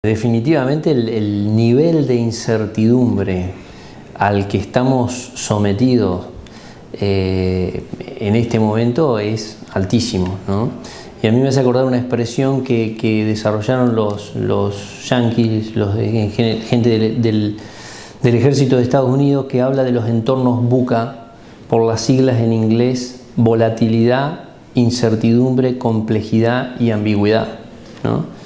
Definitivamente el nivel de incertidumbre al que estamos sometidos en este momento es altísimo, ¿no? Y a mí me hace acordar una expresión que desarrollaron los yanquis, gente del ejército de Estados Unidos, que habla de los entornos VUCA, por las siglas en inglés: volatilidad, incertidumbre, complejidad y ambigüedad, ¿no?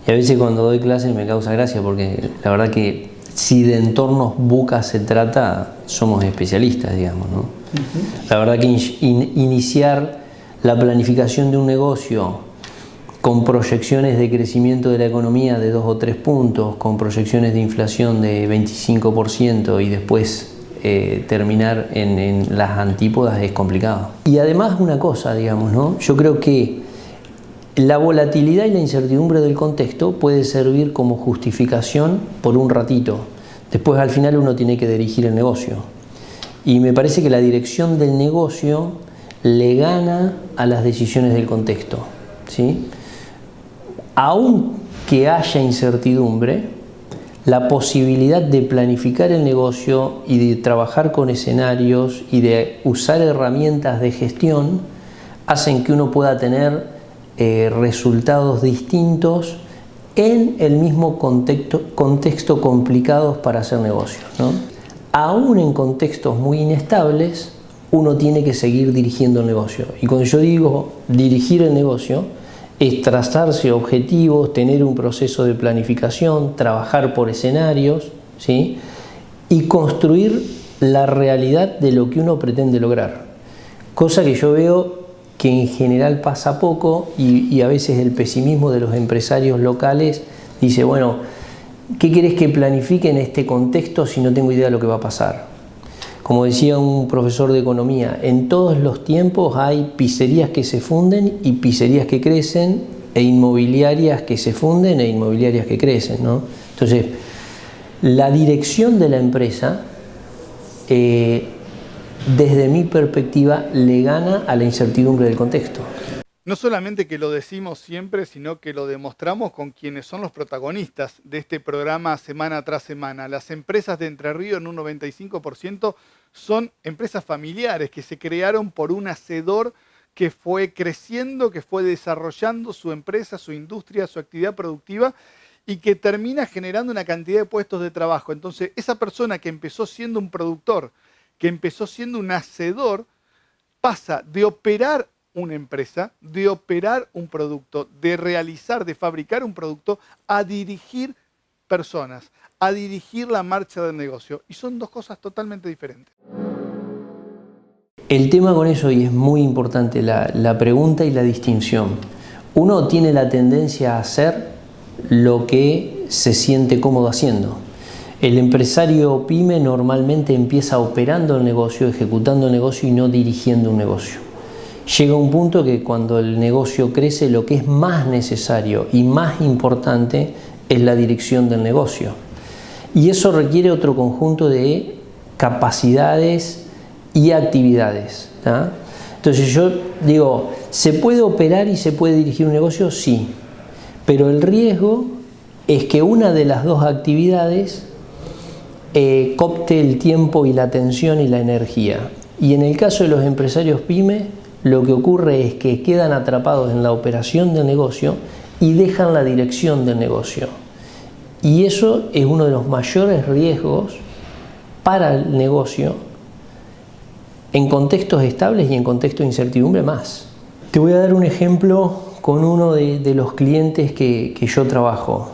Y a veces cuando doy clases me causa gracia, porque la verdad que si de entornos VUCA se trata, somos especialistas, digamos, ¿no? La verdad que iniciar la planificación de un negocio con proyecciones de crecimiento de la economía de 2 o 3 puntos, con proyecciones de inflación de 25% y después terminar en las antípodas es complicado. Y además una cosa, digamos, ¿no? Yo creo que la volatilidad y la incertidumbre del contexto puede servir como justificación por un ratito. Después al final uno tiene que dirigir el negocio. Y me parece que la dirección del negocio le gana a las decisiones del contexto, ¿sí? Aun que haya incertidumbre, la posibilidad de planificar el negocio y de trabajar con escenarios y de usar herramientas de gestión hacen que uno pueda tener resultados distintos en el mismo contexto complicados para hacer negocios, ¿no? Aún en contextos muy inestables, uno tiene que seguir dirigiendo el negocio. Y cuando yo digo dirigir el negocio, es trazarse objetivos, tener un proceso de planificación, trabajar por escenarios, ¿sí? Y construir la realidad de lo que uno pretende lograr. Cosa que yo veo que en general pasa poco, y a veces el pesimismo de los empresarios locales dice, bueno, ¿qué querés que planifique en este contexto si no tengo idea de lo que va a pasar? Como decía un profesor de economía, en todos los tiempos hay pizzerías que se funden y pizzerías que crecen, e inmobiliarias que se funden e inmobiliarias que crecen, ¿no? Entonces, la dirección de la empresa desde mi perspectiva, le gana a la incertidumbre del contexto. No solamente que lo decimos siempre, sino que lo demostramos con quienes son los protagonistas de este programa semana tras semana. Las empresas de Entre Ríos, en un 95%, son empresas familiares que se crearon por un hacedor que fue creciendo, que fue desarrollando su empresa, su industria, su actividad productiva, y que termina generando una cantidad de puestos de trabajo. Entonces, esa persona que empezó siendo un productor, que empezó siendo un hacedor, pasa de operar una empresa, de operar un producto, de realizar, de fabricar un producto, a dirigir personas, a dirigir la marcha del negocio. Y son dos cosas totalmente diferentes. El tema con eso, y es muy importante, la pregunta y la distinción. Uno tiene la tendencia a hacer lo que se siente cómodo haciendo. El empresario pyme normalmente empieza operando el negocio, ejecutando el negocio y no dirigiendo un negocio. Llega un punto que cuando el negocio crece, lo que es más necesario y más importante es la dirección del negocio. Y eso requiere otro conjunto de capacidades y actividades, ¿tá? Entonces yo digo, ¿se puede operar y se puede dirigir un negocio? Sí. Pero el riesgo es que una de las dos actividades copte el tiempo y la atención y la energía. Y en el caso de los empresarios pyme, lo que ocurre es que quedan atrapados en la operación del negocio y dejan la dirección del negocio. Y eso es uno de los mayores riesgos para el negocio en contextos estables y en contextos de incertidumbre más. Te voy a dar un ejemplo con uno de los clientes que yo trabajo.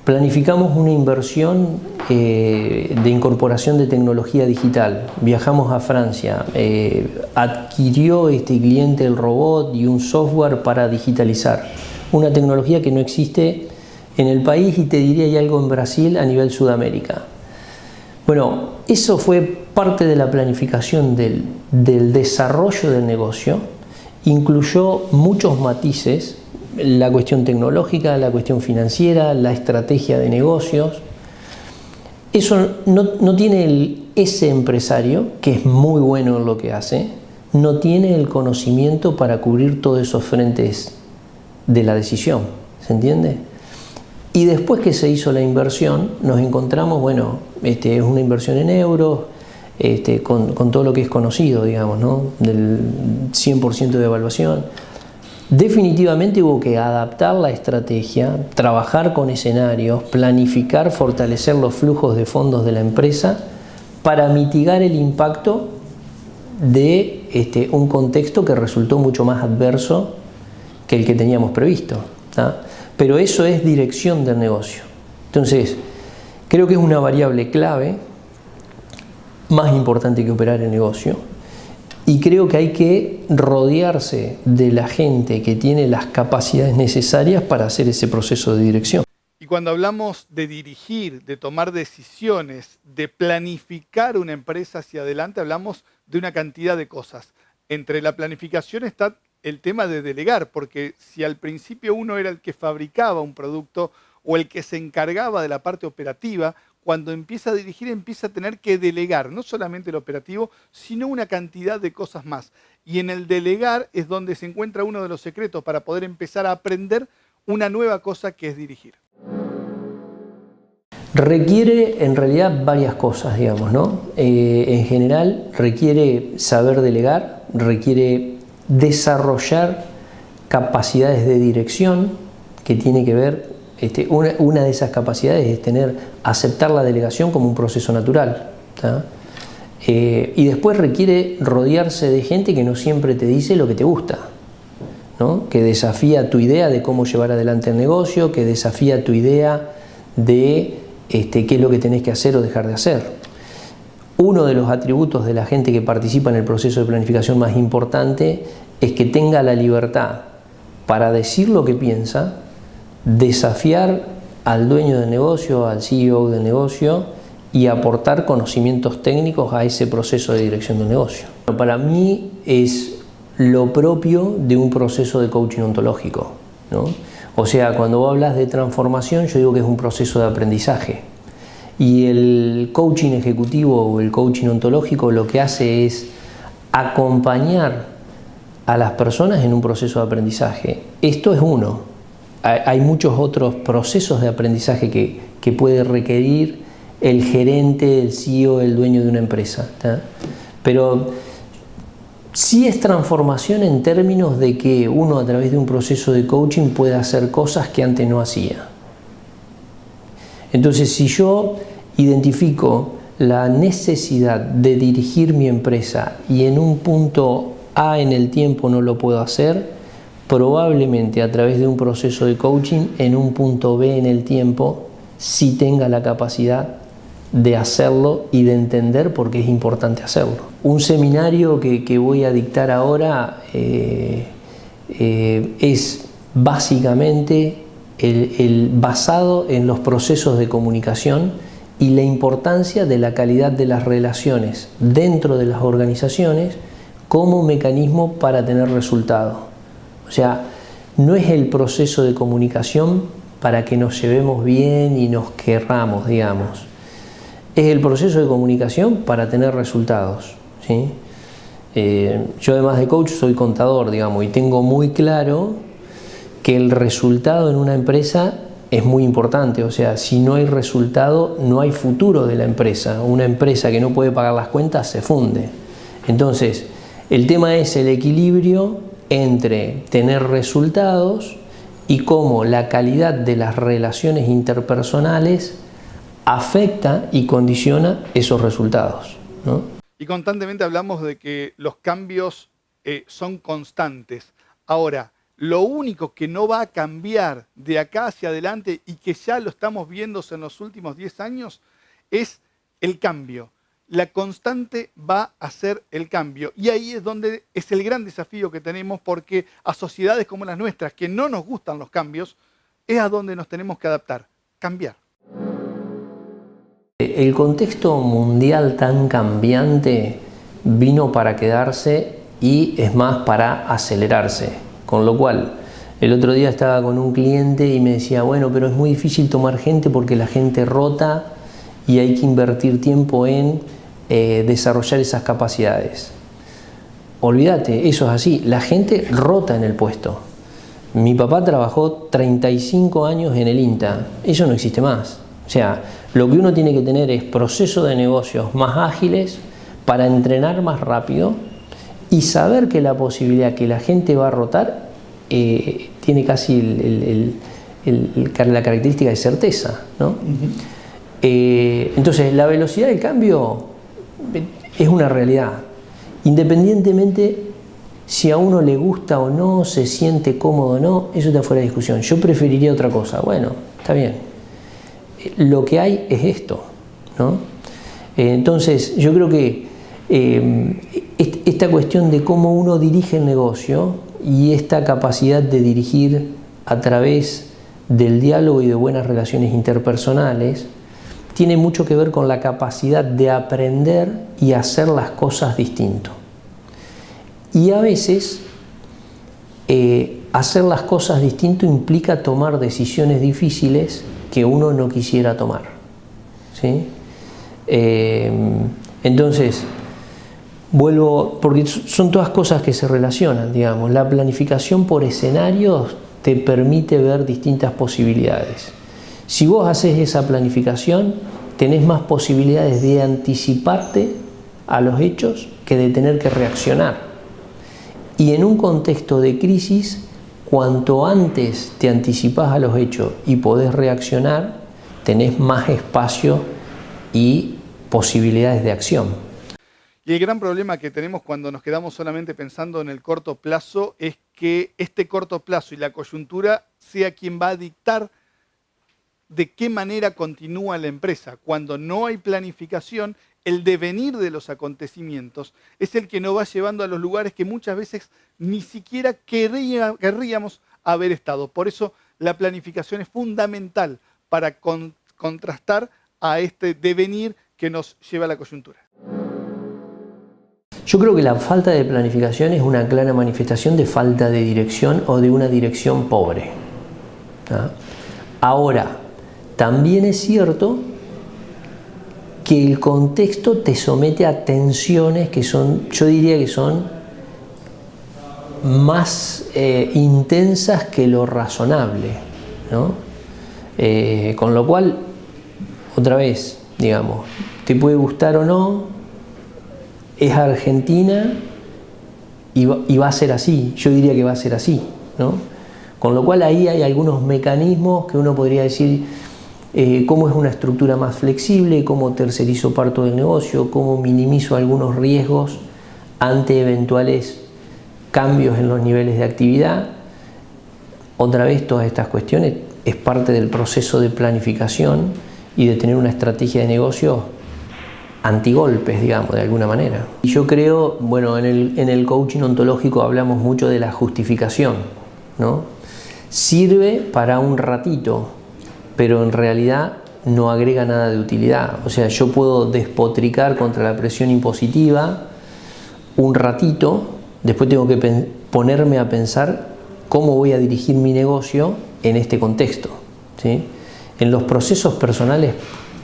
Planificamos una inversión de incorporación de tecnología digital. Viajamos a Francia. Adquirió este cliente el robot y un software para digitalizar. Una tecnología que no existe en el país, y te diría hay algo en Brasil, a nivel Sudamérica. Bueno, eso fue parte de la planificación del desarrollo del negocio. Incluyó muchos matices: la cuestión tecnológica, la cuestión financiera, la estrategia de negocios. Eso no tiene ese empresario, que es muy bueno en lo que hace, no tiene el conocimiento para cubrir todos esos frentes de la decisión. ¿Se entiende? Y después que se hizo la inversión, nos encontramos, bueno, es una inversión en euros, con todo lo que es conocido, digamos, ¿no? Del 100% de evaluación. Definitivamente hubo que adaptar la estrategia, trabajar con escenarios, planificar, fortalecer los flujos de fondos de la empresa para mitigar el impacto de un contexto que resultó mucho más adverso que el que teníamos previsto, ¿tá? Pero eso es dirección del negocio. Entonces, creo que es una variable clave, más importante que operar el negocio, y creo que hay que rodearse de la gente que tiene las capacidades necesarias para hacer ese proceso de dirección. Y cuando hablamos de dirigir, de tomar decisiones, de planificar una empresa hacia adelante, hablamos de una cantidad de cosas. Entre la planificación está el tema de delegar, porque si al principio uno era el que fabricaba un producto o el que se encargaba de la parte operativa, cuando empieza a dirigir empieza a tener que delegar, no solamente el operativo, sino una cantidad de cosas más. Y en el delegar es donde se encuentra uno de los secretos para poder empezar a aprender una nueva cosa que es dirigir. Requiere en realidad varias cosas, digamos, ¿no? En general requiere saber delegar, requiere desarrollar capacidades de dirección, que tiene que ver, una de esas capacidades es aceptar la delegación como un proceso natural, ¿tá? Y después requiere rodearse de gente que no siempre te dice lo que te gusta, ¿no? Que desafía tu idea de cómo llevar adelante el negocio, que desafía tu idea de qué es lo que tenés que hacer o dejar de hacer. Uno de los atributos de la gente que participa en el proceso de planificación más importante es que tenga la libertad para decir lo que piensa, desafiar al dueño del negocio, al CEO del negocio y aportar conocimientos técnicos a ese proceso de dirección del negocio. Para mí es lo propio de un proceso de coaching ontológico, ¿no? O sea, cuando vos hablas de transformación, yo digo que es un proceso de aprendizaje. Y el coaching ejecutivo o el coaching ontológico lo que hace es acompañar a las personas en un proceso de aprendizaje. Esto es uno. Hay muchos otros procesos de aprendizaje que puede requerir el gerente, el CEO, el dueño de una empresa, ¿tá? Pero sí es transformación en términos de que uno a través de un proceso de coaching puede hacer cosas que antes no hacía. Entonces, si yo identifico la necesidad de dirigir mi empresa y en un punto A en el tiempo no lo puedo hacer, probablemente a través de un proceso de coaching en un punto B en el tiempo sí tenga la capacidad de hacerlo y de entender por qué es importante hacerlo. Un seminario que voy a dictar ahora es básicamente basado en los procesos de comunicación y la importancia de la calidad de las relaciones dentro de las organizaciones como mecanismo para tener resultados. O sea, no es el proceso de comunicación para que nos llevemos bien y nos querramos, digamos. Es el proceso de comunicación para tener resultados, ¿sí? Yo además de coach soy contador, digamos, y tengo muy claro que el resultado en una empresa es muy importante. O sea, si no hay resultado, no hay futuro de la empresa. Una empresa que no puede pagar las cuentas se funde. Entonces, el tema es el equilibrio entre tener resultados y cómo la calidad de las relaciones interpersonales afecta y condiciona esos resultados, ¿no? Y constantemente hablamos de que los cambios son constantes. Ahora, lo único que no va a cambiar de acá hacia adelante y que ya lo estamos viendo en los últimos 10 años es el cambio. La constante va a ser el cambio. Y ahí es donde es el gran desafío que tenemos, porque a sociedades como las nuestras, que no nos gustan los cambios, es a donde nos tenemos que adaptar, cambiar. El contexto mundial tan cambiante vino para quedarse y es más para acelerarse. Con lo cual, el otro día estaba con un cliente y me decía, bueno, pero es muy difícil tomar gente porque la gente rota y hay que invertir tiempo en desarrollar esas capacidades. Olvídate, eso es así, la gente rota en el puesto. Mi papá trabajó 35 años en el INTA, eso no existe más. O sea, lo que uno tiene que tener es procesos de negocios más ágiles para entrenar más rápido y saber que la posibilidad que la gente va a rotar tiene casi la característica de certeza, ¿no? Entonces, la velocidad del cambio es una realidad. Independientemente si a uno le gusta o no, se siente cómodo o no, eso está fuera de discusión. Yo preferiría otra cosa. Bueno, está bien. Lo que hay es esto, ¿no? Entonces, yo creo que esta cuestión de cómo uno dirige el negocio y esta capacidad de dirigir a través del diálogo y de buenas relaciones interpersonales tiene mucho que ver con la capacidad de aprender y hacer las cosas distinto. Y a veces hacer las cosas distinto implica tomar decisiones difíciles que uno no quisiera tomar, ¿sí? Entonces, vuelvo, porque son todas cosas que se relacionan, digamos. La planificación por escenarios te permite ver distintas posibilidades. Si vos haces esa planificación, tenés más posibilidades de anticiparte a los hechos que de tener que reaccionar. Y en un contexto de crisis, cuanto antes te anticipás a los hechos y podés reaccionar, tenés más espacio y posibilidades de acción. Y el gran problema que tenemos cuando nos quedamos solamente pensando en el corto plazo es que este corto plazo y la coyuntura sea quien va a dictar de qué manera continúa la empresa. Cuando no hay planificación, el devenir de los acontecimientos es el que nos va llevando a los lugares que muchas veces ni siquiera querríamos haber estado. Por eso la planificación es fundamental para contrastar a este devenir que nos lleva a la coyuntura. Yo creo que la falta de planificación es una clara manifestación de falta de dirección o de una dirección pobre, ¿no? Ahora, también es cierto que el contexto te somete a tensiones que son, yo diría que son más intensas que lo razonable, ¿no? Con lo cual, otra vez, digamos, te puede gustar o no, es Argentina y va a ser así, yo diría que va a ser así, ¿no? Con lo cual ahí hay algunos mecanismos que uno podría decir, cómo es una estructura más flexible, cómo tercerizo parto del negocio, cómo minimizo algunos riesgos ante eventuales cambios en los niveles de actividad. Otra vez, todas estas cuestiones es parte del proceso de planificación y de tener una estrategia de negocio antigolpes, digamos, de alguna manera. Y yo creo, bueno, en el coaching ontológico hablamos mucho de la justificación, ¿no? Sirve para un ratito, pero en realidad no agrega nada de utilidad. O sea, yo puedo despotricar contra la presión impositiva un ratito, después tengo que ponerme a pensar cómo voy a dirigir mi negocio en este contexto, ¿sí? En los procesos personales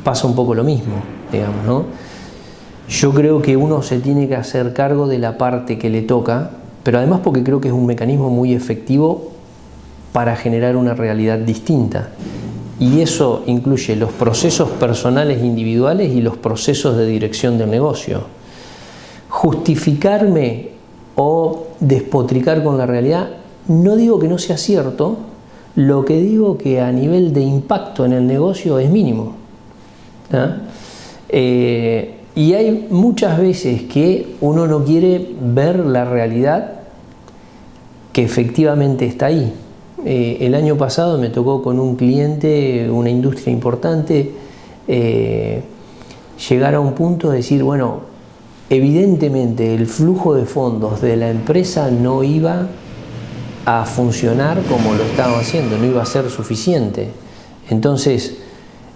pasa un poco lo mismo, digamos, ¿no? Yo creo que uno se tiene que hacer cargo de la parte que le toca, pero además porque creo que es un mecanismo muy efectivo para generar una realidad distinta. Y eso incluye los procesos personales individuales y los procesos de dirección del negocio. Justificarme o despotricar con la realidad, no digo que no sea cierto, lo que digo que a nivel de impacto en el negocio es mínimo, ¿no? Y hay muchas veces que uno no quiere ver la realidad que efectivamente está ahí. El año pasado me tocó con un cliente, una industria importante, llegar a un punto de decir, bueno, evidentemente el flujo de fondos de la empresa no iba a funcionar como lo estaba haciendo, no iba a ser suficiente. Entonces,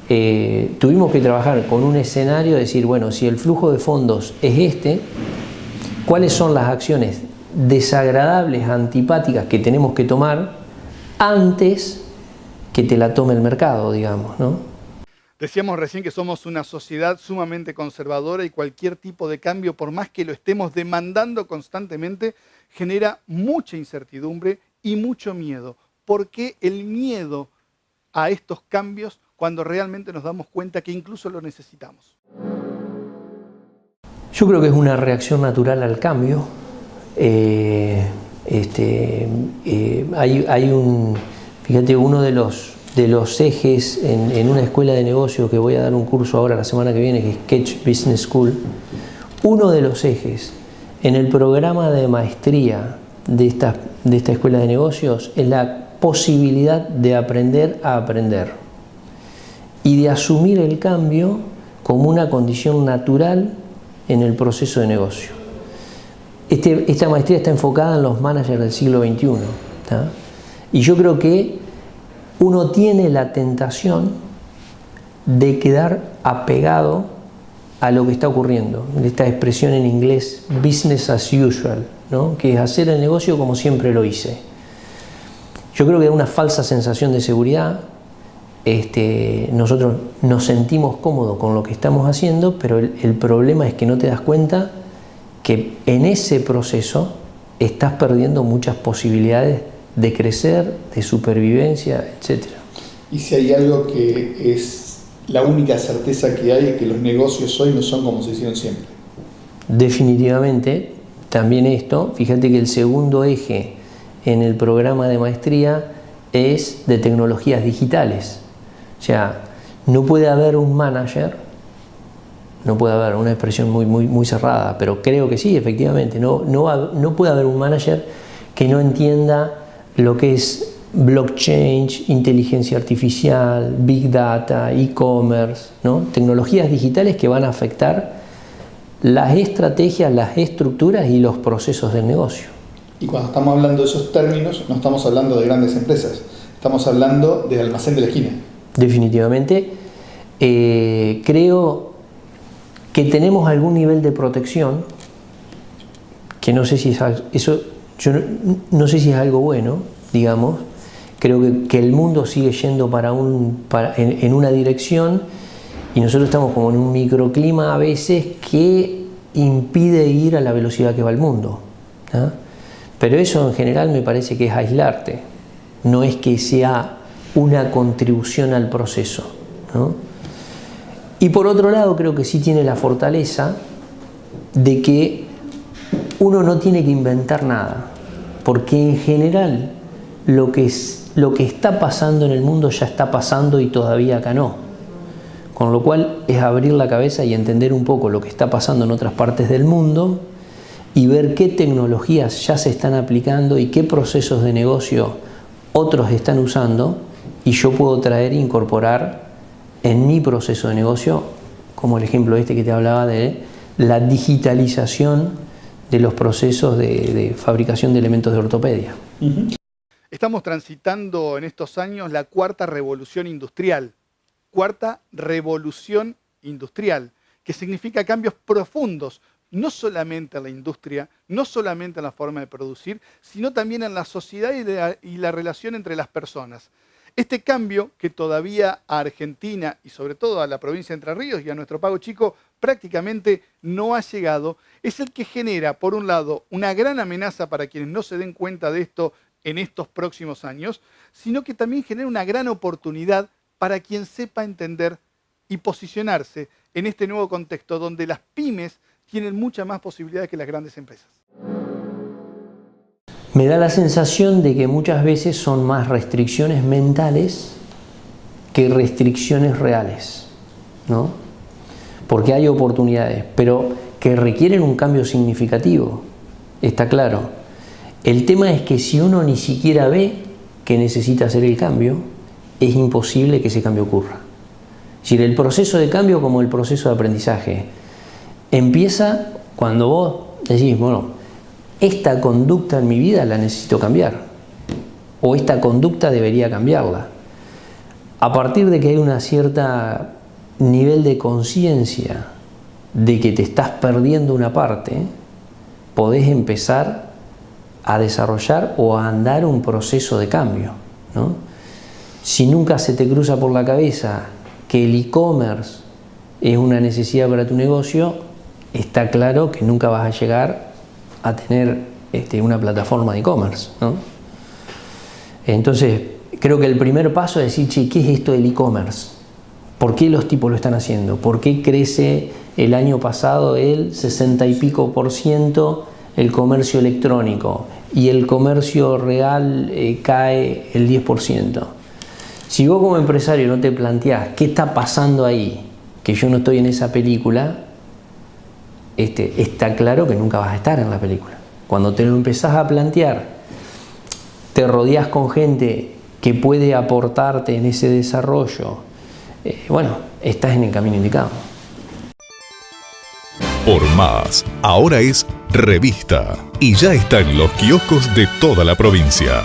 tuvimos que trabajar con un escenario de decir, bueno, si el flujo de fondos es este, ¿cuáles son las acciones desagradables, antipáticas que tenemos que tomar antes que te la tome el mercado, digamos, ¿no? Decíamos recién que somos una sociedad sumamente conservadora y cualquier tipo de cambio, por más que lo estemos demandando constantemente, genera mucha incertidumbre y mucho miedo. por qué el miedo a estos cambios cuando realmente nos damos cuenta que incluso lo necesitamos. Yo creo que es una reacción natural al cambio. Fíjate, uno de los ejes en una escuela de negocios que voy a dar un curso ahora la semana que viene, que es Catch Business School, uno de los ejes en el programa de maestría de esta escuela de negocios es la posibilidad de aprender a aprender y de asumir el cambio como una condición natural en el proceso de negocio. Esta maestría está enfocada en los managers del siglo XXI, ¿tá? Y yo creo que uno tiene la tentación de quedar apegado a lo que está ocurriendo. Esta expresión en inglés, business as usual, ¿no? Que es hacer el negocio como siempre lo hice. Yo creo que es una falsa sensación de seguridad. Nosotros nos sentimos cómodos con lo que estamos haciendo, pero el problema es que no te das cuenta que en ese proceso estás perdiendo muchas posibilidades de crecer, de supervivencia, etc. Y si hay algo que es la única certeza que hay, es que los negocios hoy no son como se hicieron siempre. Definitivamente, también esto, fíjate que el segundo eje en el programa de maestría es de tecnologías digitales. O sea, no puede haber un manager, no puede haber una expresión muy cerrada, pero creo que sí, efectivamente, no puede haber un manager que no entienda lo que es blockchain, inteligencia artificial, big data, e-commerce, ¿no? Tecnologías digitales que van a afectar las estrategias, las estructuras y los procesos del negocio. Y cuando estamos hablando de esos términos, no estamos hablando de grandes empresas, estamos hablando del almacén de la esquina. Definitivamente, creo que tenemos algún nivel de protección, que no sé si es eso, yo no sé si es algo bueno, digamos. Creo que el mundo sigue yendo en una dirección y nosotros estamos como en un microclima a veces que impide ir a la velocidad que va el mundo, ¿no? Pero eso en general me parece que es aislarte, no es que sea una contribución al proceso, ¿no? Y por otro lado creo que sí tiene la fortaleza de que uno no tiene que inventar nada, porque en general lo que está pasando en el mundo ya está pasando y todavía acá no. Con lo cual es abrir la cabeza y entender un poco lo que está pasando en otras partes del mundo y ver qué tecnologías ya se están aplicando y qué procesos de negocio otros están usando y yo puedo traer e incorporar en mi proceso de negocio, como el ejemplo que te hablaba de la digitalización de los procesos de fabricación de elementos de ortopedia. Estamos transitando en estos años la cuarta revolución industrial. Cuarta revolución industrial, que significa cambios profundos, no solamente en la industria, no solamente en la forma de producir, sino también en la sociedad y la relación entre las personas. Este cambio que todavía a Argentina y sobre todo a la provincia de Entre Ríos y a nuestro Pago Chico prácticamente no ha llegado, es el que genera, por un lado, una gran amenaza para quienes no se den cuenta de esto en estos próximos años, sino que también genera una gran oportunidad para quien sepa entender y posicionarse en este nuevo contexto donde las pymes tienen muchas más posibilidades que las grandes empresas. Me da la sensación de que muchas veces son más restricciones mentales que restricciones reales, ¿no? Porque hay oportunidades, pero que requieren un cambio significativo, está claro. El tema es que si uno ni siquiera ve que necesita hacer el cambio, es imposible que ese cambio ocurra. Es decir, el proceso de cambio, como el proceso de aprendizaje, empieza cuando vos decís, bueno, esta conducta en mi vida la necesito cambiar, o esta conducta debería cambiarla. A partir de que hay una cierta nivel de conciencia de que te estás perdiendo una parte, podés empezar a desarrollar o a andar un proceso de cambio, ¿no? Si nunca se te cruza por la cabeza que el e-commerce es una necesidad para tu negocio, está claro que nunca vas a llegar a tener una plataforma de e-commerce, ¿no? Entonces, creo que el primer paso es decir, che, ¿qué es esto del e-commerce? ¿Por qué los tipos lo están haciendo? ¿Por qué crece el año pasado el 60 y pico % el comercio electrónico y el comercio real cae el 10%? Si vos como empresario no te planteás qué está pasando ahí, que yo no estoy en esa película, está claro que nunca vas a estar en la película. Cuando te lo empezás a plantear, te rodeás con gente que puede aportarte en ese desarrollo, bueno, estás en el camino indicado. Por Más, ahora es revista y ya está en los kioscos de toda la provincia.